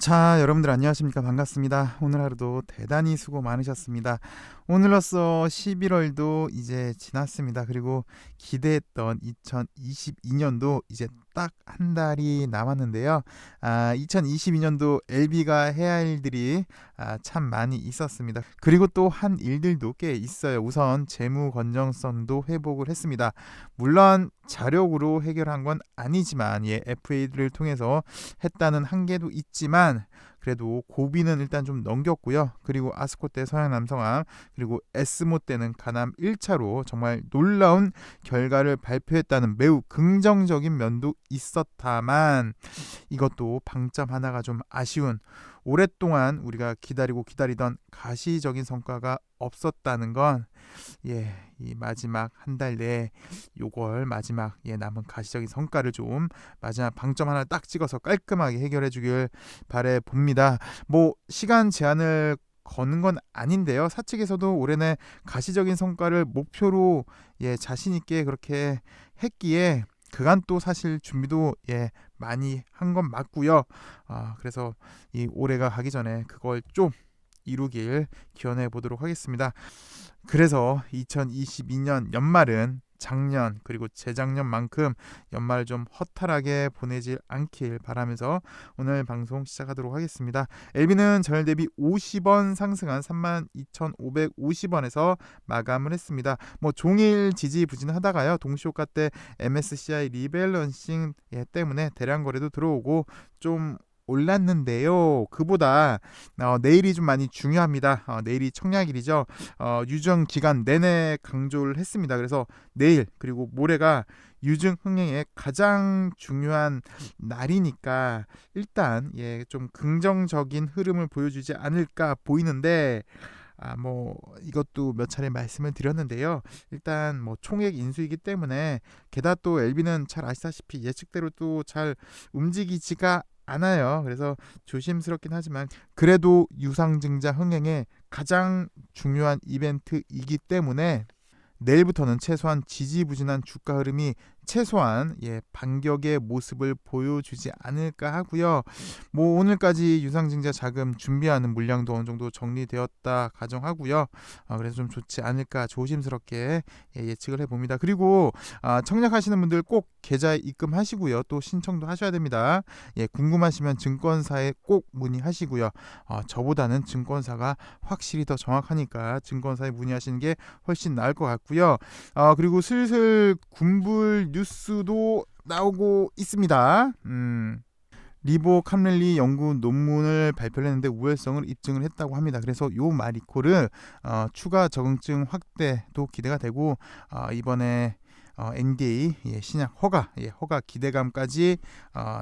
자, 여러분들 안녕하십니까? 반갑습니다. 오늘 하루도 대단히 수고 많으셨습니다. 오늘로써 11월도 이제 지났습니다. 그리고 기대했던 2022년도 이제 딱 한 달이 남았는데요. 2022년도 LB가 해야 할 일들이 참 많이 있었습니다. 그리고 또 한 일들도 꽤 있어요. 우선 재무 건전성도 회복을 했습니다. 물론 자력으로 해결한 건 아니지만 FA를 통해서 했다는 한계도 있지만 그래도 고비는 일단 좀 넘겼고요. 그리고 아스코 때 서양 남성암, 그리고 에스모 때는 간암 1차로 정말 놀라운 결과를 발표했다는 매우 긍정적인 면도 있었다만 이것도 방점 하나가 좀 아쉬운, 오랫동안 우리가 기다리고 기다리던 가시적인 성과가 없었다는 건 이 마지막 한 달 내에 요걸 마지막 남은 가시적인 성과를 좀 마지막 방점 하나 딱 찍어서 깔끔하게 해결해 주길 바래 봅니다. 뭐 시간 제한을 거는 건 아닌데요. 사측에서도 올해는 가시적인 성과를 목표로 자신 있게 그렇게 했기에 그간 또 사실 준비도 많이 한 건 맞고요. 그래서 이 올해가 가기 전에 그걸 좀 이루길 기원해 보도록 하겠습니다. 그래서 2022년 연말은 작년 그리고 재작년만큼 연말 좀 허탈하게 보내질 않길 바라면서 오늘 방송 시작하도록 하겠습니다. LB는 전일 대비 50원 상승한 32,550원에서 마감을 했습니다. 뭐 종일 지지부진하다가요. 동시효과 때 MSCI 리밸런싱 때문에 대량 거래도 들어오고 좀 올랐는데요. 그보다 내일이 좀 많이 중요합니다. 내일이 청약일이죠. 유증 기간 내내 강조를 했습니다. 그래서 내일 그리고 모레가 유증 흥행의 가장 중요한 날이니까 일단 좀 긍정적인 흐름을 보여주지 않을까 보이는데 뭐 이것도 몇 차례 말씀을 드렸는데요. 일단 뭐 총액 인수이기 때문에 게다가 또 LB는 잘 아시다시피 예측대로 또 잘 움직이지가 않아요. 그래서 조심스럽긴 하지만 그래도 유상증자 흥행의 가장 중요한 이벤트이기 때문에 내일부터는 최소한 지지부진한 주가 흐름이 최소한 반격의 모습을 보여주지 않을까 하고요. 뭐 오늘까지 유상증자 자금 준비하는 물량도 어느 정도 정리되었다 가정하고요. 그래서 좀 좋지 않을까 조심스럽게 예측을 해봅니다. 그리고 청약하시는 분들 꼭 계좌에 입금하시고요. 또 신청도 하셔야 됩니다. 궁금하시면 증권사에 꼭 문의하시고요. 저보다는 증권사가 확실히 더 정확하니까 증권사에 문의하시는 게 훨씬 나을 것 같고요. 그리고 슬슬 군불 뉴스도 나오고 있습니다. 리보 캄렐리 연구 논문을 발표를 했는데 우회성을 입증을 했다고 합니다. 그래서 요 마리코르 추가 적응증 확대도 기대가 되고 이번에 NDA 신약 허가 기대감까지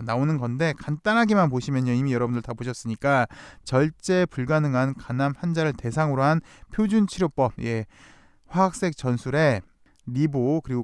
나오는 건데 간단하게만 보시면요. 이미 여러분들 다 보셨으니까 절제 불가능한 간암 환자를 대상으로 한 표준 치료법 화학색 전술에 리보 그리고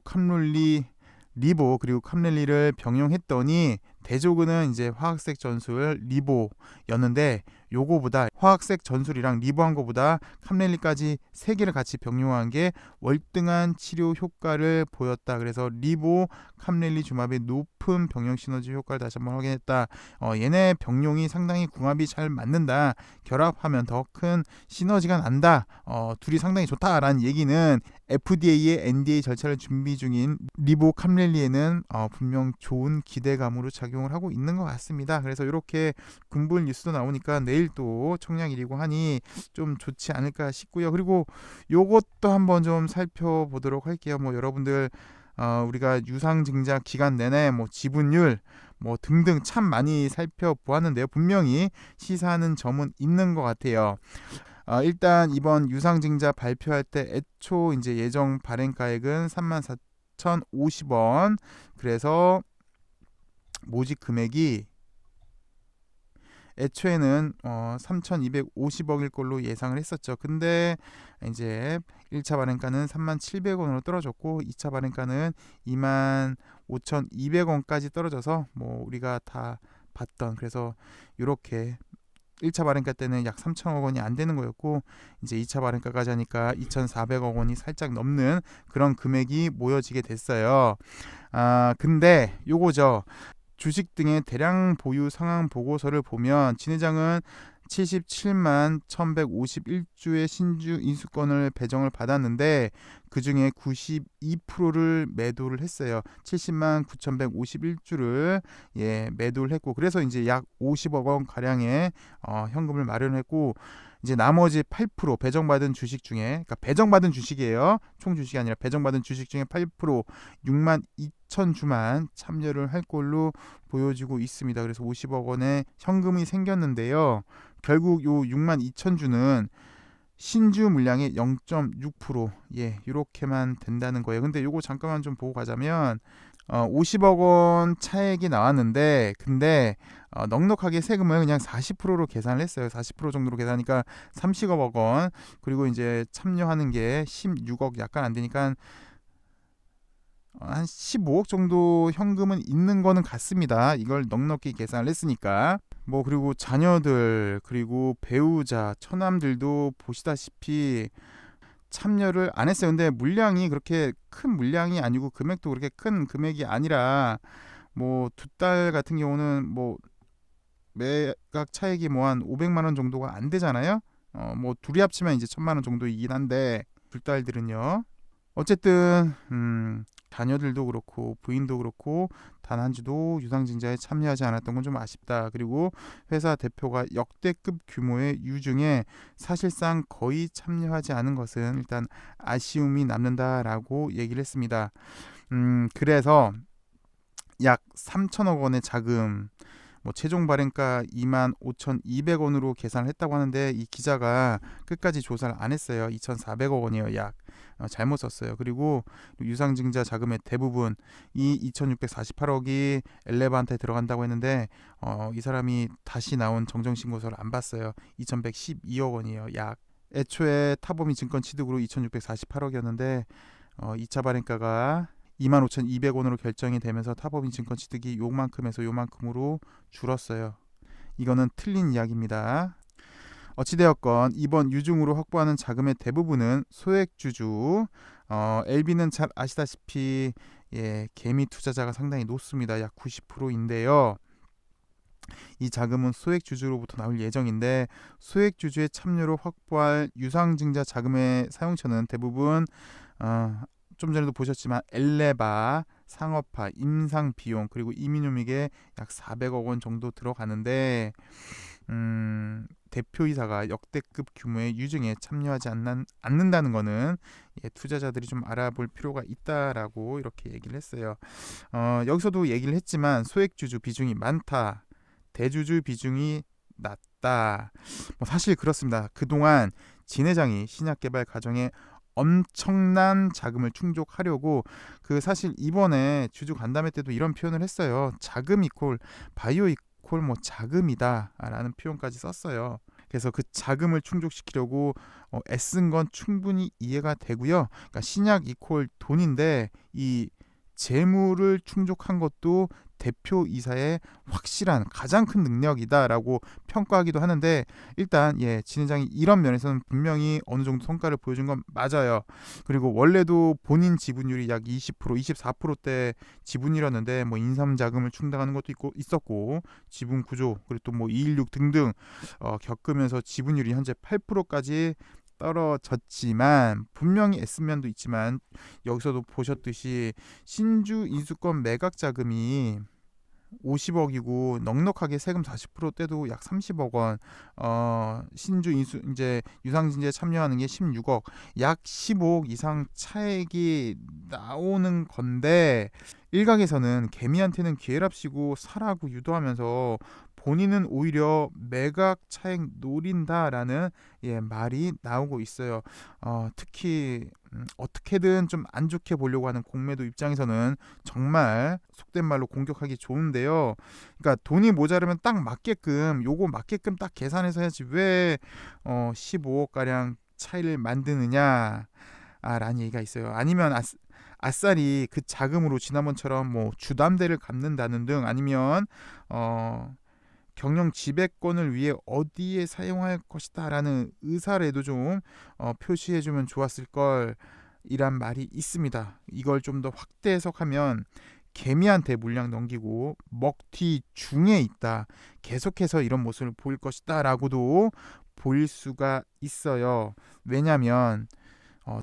캄렐리를 병용했더니 대조군은 이제 화학색 전술 리보였는데 요거보다 화학색 전술이랑 리보한 거보다 캄렐리까지 세 개를 같이 병용한 게 월등한 치료 효과를 보였다. 그래서 리보 캄렐리 주마비의 높은 병용 시너지 효과를 다시 한번 확인했다. 얘네 병용이 상당히 궁합이 잘 맞는다. 결합하면 더 큰 시너지가 난다. 둘이 상당히 좋다라는 얘기는 FDA의 NDA 절차를 준비 중인 리보 캄렐리에는 분명 좋은 기대감으로 작용을 하고 있는 것 같습니다. 그래서 이렇게 군불 뉴스도 나오니까 내일 또 청약일이고 하니 좀 좋지 않을까 싶고요. 그리고 요것도 한번 좀 살펴보도록 할게요. 뭐 여러분들 우리가 유상증자 기간 내내 뭐 지분율 뭐 등등 참 많이 살펴보았는데요. 분명히 시사하는 점은 있는 것 같아요. 일단 이번 유상증자 발표할 때 애초 이제 예정 발행가액은 34,050원. 그래서 모집 금액이 애초에는 3,250억일 걸로 예상을 했었죠. 근데 이제 1차 발행가는 37,000원으로 떨어졌고 2차 발행가는 25,200원까지 떨어져서 뭐 우리가 다 봤던, 그래서 이렇게 1차 발행가 때는 약 3천억 원이 안 되는 거였고 이제 2차 발행가까지 하니까 2,400억 원이 살짝 넘는 그런 금액이 모여지게 됐어요. 근데 요거죠. 주식 등의 대량 보유 상황 보고서를 보면 진 회장은 77만 1151주의 신주 인수권을 배정을 받았는데 그 중에 92%를 매도를 했어요. 70만 9151주를 매도를 했고, 그래서 이제 약 50억 원 가량의 현금을 마련했고, 이제 나머지 8% 배정받은 주식 중에, 그러니까 배정받은 주식이에요. 총 주식이 아니라 배정받은 주식 중에 8% 6만 2천 주만 참여를 할 걸로 보여지고 있습니다. 그래서 50억 원의 현금이 생겼는데요. 결국 요 6만 2천 주는 신주 물량의 0.6% 이렇게만 된다는 거예요. 근데 요거 잠깐만 좀 보고 가자면 50억 원 차액이 나왔는데, 근데 넉넉하게 세금을 그냥 40%로 계산을 했어요. 40% 정도로 계산하니까 30억 원, 그리고 이제 참여하는 게 16억 약간 안 되니까 한 15억 정도 현금은 있는 거는 같습니다. 이걸 넉넉히 계산을 했으니까. 뭐 그리고 자녀들, 그리고 배우자, 처남들도 보시다시피 참여를 안 했어요. 근데 물량이 그렇게 큰 물량이 아니고 금액도 그렇게 큰 금액이 아니라, 뭐 두 딸 같은 경우는 뭐 매각 차익이 뭐 한 500만 원 정도가 안 되잖아요. 뭐 둘이 합치면 이제 1000만 원 정도이긴 한데, 두 딸들은요. 어쨌든 자녀들도 그렇고 부인도 그렇고 단 한 주도 유상증자에 참여하지 않았던 건 좀 아쉽다. 그리고 회사 대표가 역대급 규모의 유증에 사실상 거의 참여하지 않은 것은 일단 아쉬움이 남는다라고 얘기를 했습니다. 그래서 약 3천억 원의 자금, 뭐 최종 발행가 25,200원으로 계산을 했다고 하는데, 이 기자가 끝까지 조사를 안 했어요. 2,400억 원이에요. 약 잘못 썼어요. 그리고 유상증자 자금의 대부분 이 2,648억이 엘레바한테 들어간다고 했는데 이 사람이 다시 나온 정정신고서를 안 봤어요. 2,112억 원이에요. 약. 애초에 타범위 증권 취득으로 2,648억이었는데 2차 발행가가 25,200원으로 결정이 되면서 타법인 증권 취득이 요만큼에서 요만큼으로 줄었어요. 이거는 틀린 이야기입니다. 어찌되었건 이번 유증으로 확보하는 자금의 대부분은 소액주주, LB는 잘 아시다시피 개미 투자자가 상당히 높습니다. 약 90%인데요. 이 자금은 소액주주로부터 나올 예정인데, 소액주주의 참여로 확보할 유상증자 자금의 사용처는 대부분 좀 전에도 보셨지만 엘레바, 상업화, 임상 비용, 그리고 이민요믹에 약 400억 원 정도 들어가는데, 대표이사가 역대급 규모의 유증에 참여하지 않는다는 거는 투자자들이 좀 알아볼 필요가 있다라고 이렇게 얘기를 했어요. 여기서도 얘기를 했지만 소액주주 비중이 많다, 대주주 비중이 낮다. 뭐 사실 그렇습니다. 그동안 진 회장이 신약 개발 과정에 엄청난 자금을 충족하려고 사실 이번에 주주 간담회 때도 이런 표현을 했어요. 자금 이퀄 바이오 이퀄 뭐 자금이다라는 표현까지 썼어요. 그래서 그 자금을 충족시키려고 애쓴 건 충분히 이해가 되고요. 그러니까 신약 이퀄 돈인데 이 재물을 충족한 것도 대표이사의 확실한 가장 큰 능력이다라고 평가하기도 하는데, 일단 진 회장이 이런 면에서는 분명히 어느 정도 성과를 보여준 건 맞아요. 그리고 원래도 본인 지분율이 약 20%, 24%대 지분이었는데 뭐 인삼자금을 충당하는 것도 있었고, 지분 구조, 그리고 또 뭐 216 등등 겪으면서 지분율이 현재 8%까지 떨어졌지만, 분명히 애쓴 면도 있지만 여기서도 보셨듯이 신주 인수권 매각 자금이 50억이고 넉넉하게 세금 40% 떼도 약 30억 원, 신주 인수 이제 유상증자에 참여하는 게 16억, 약 15억 이상 차액이 나오는 건데, 일각에서는 개미한테는 기회랍시고 사라고 유도하면서 본인은 오히려 매각 차익 노린다라는 말이 나오고 있어요. 특히 어떻게든 좀 안 좋게 보려고 하는 공매도 입장에서는 정말 속된 말로 공격하기 좋은데요. 그러니까 돈이 모자르면 딱 맞게끔 딱 계산해서 해야지 왜 15억 가량 차이를 만드느냐 라는 얘기가 있어요. 아니면 아싸리 그 자금으로 지난번처럼 뭐 주담대를 갚는다는 등, 아니면 경영 지배권을 위해 어디에 사용할 것이다라는 의사라도 좀 표시해주면 좋았을 걸 이란 말이 있습니다. 이걸 좀 더 확대 해석하면 개미한테 물량 넘기고 먹튀 중에 있다. 계속해서 이런 모습을 보일 것이다 라고도 보일 수가 있어요. 왜냐하면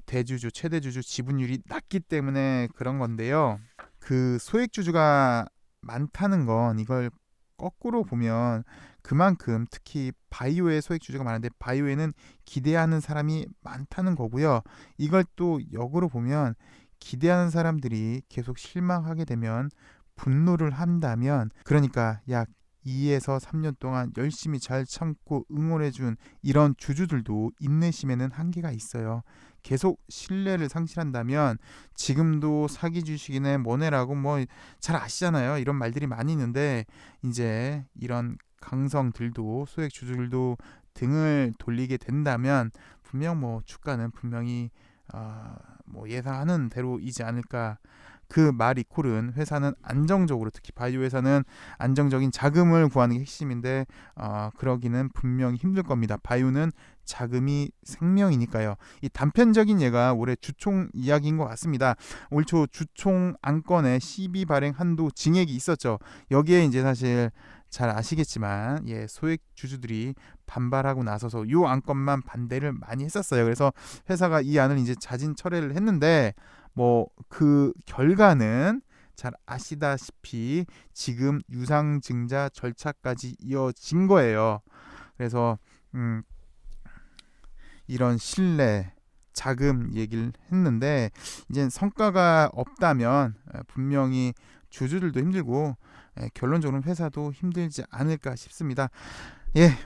대주주, 최대주주 지분율이 낮기 때문에 그런 건데요. 그 소액주주가 많다는 건 이걸 거꾸로 보면 그만큼 특히 바이오의 소액주주가 많은데 바이오에는 기대하는 사람이 많다는 거고요. 이걸 또 역으로 보면 기대하는 사람들이 계속 실망하게 되면 분노를 한다면, 그러니까 약 2에서 3년 동안 열심히 잘 참고 응원해준 이런 주주들도 인내심에는 한계가 있어요. 계속 신뢰를 상실한다면 지금도 사기 주식이네 뭐네라고 뭐 잘 아시잖아요. 이런 말들이 많이 있는데 이제 이런 강성들도 소액 주주들도 등을 돌리게 된다면 분명 뭐 주가는 분명히 뭐 예상하는 대로이지 않을까. 그 말 이콜은 회사는 안정적으로, 특히 바이오 회사는 안정적인 자금을 구하는 게 핵심인데 그러기는 분명히 힘들 겁니다. 바이오는 자금이 생명이니까요. 이 단편적인 예가 올해 주총 이야기인 것 같습니다. 올 초 주총 안건에 시비 발행 한도 징액이 있었죠. 여기에 이제 사실 잘 아시겠지만 소액 주주들이 반발하고 나서서 이 안건만 반대를 많이 했었어요. 그래서 회사가 이 안을 이제 자진 철회를 했는데 뭐 그 결과는 잘 아시다시피 지금 유상증자 절차까지 이어진 거예요. 그래서 이런 신뢰, 자금 얘기를 했는데 이제 성과가 없다면 분명히 주주들도 힘들고 결론적으로는 회사도 힘들지 않을까 싶습니다.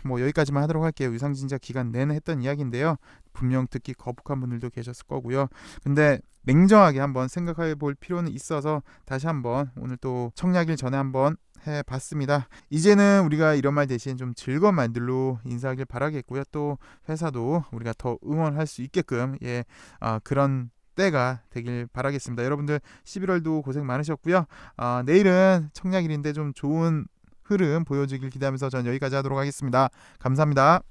뭐 여기까지만 하도록 할게요. 유상증자 기간 내내 했던 이야기인데요. 분명 듣기 거북한 분들도 계셨을 거고요. 근데 냉정하게 한번 생각해 볼 필요는 있어서 다시 한번 오늘 또 청약일 전에 한번 해봤습니다. 이제는 우리가 이런 말 대신 좀 즐거운 말들로 인사하길 바라겠고요. 또 회사도 우리가 더 응원할 수 있게끔 그런 때가 되길 바라겠습니다. 여러분들 11월도 고생 많으셨고요. 내일은 청약일인데 좀 좋은 흐름 보여주길 기대하면서 전 여기까지 하도록 하겠습니다. 감사합니다.